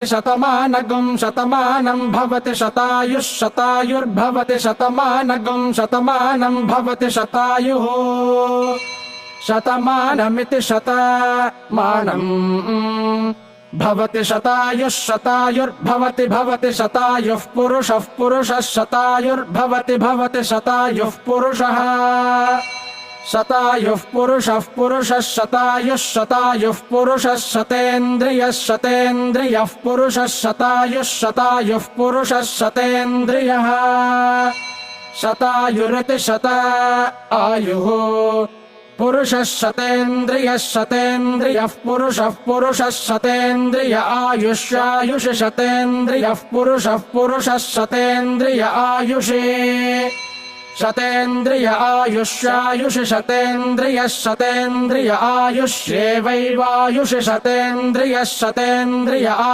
शतमानगं शतमानं भवति शतायुः शतायुर्भवति शतमानगं शतमानं भवति शतायुः शतमानमिति शतमानम् भवति शतायुः शतायुर्भवति भवति शतायुः पुरुषः पुरुषः शतायुर्भवति भवति शतायुः पुरुषः शतायुः पुरुषः पुरुषः शतायुः शतायुः पुरुषः शतेन्द्रियः शतेन्द्रियः पुरुषः शतायुः शतायुः पुरुषः शतेन्द्रियः शतायुरिति शतायुः पुरुषः शतेन्द्रियः शतेन्द्रियः पुरुषः पुरुषः शतेन्द्रिय आयुष्यायुष शतेन्द्रियः पुरुषः पुरुषः शतेन्द्रिय आयुषे शतेन्द्रिय आयुष्यायुष शतेन्द्रियः शतेन्द्रिय आयुष्येवैवायुष शतेन्द्रियः शतेन्द्रिय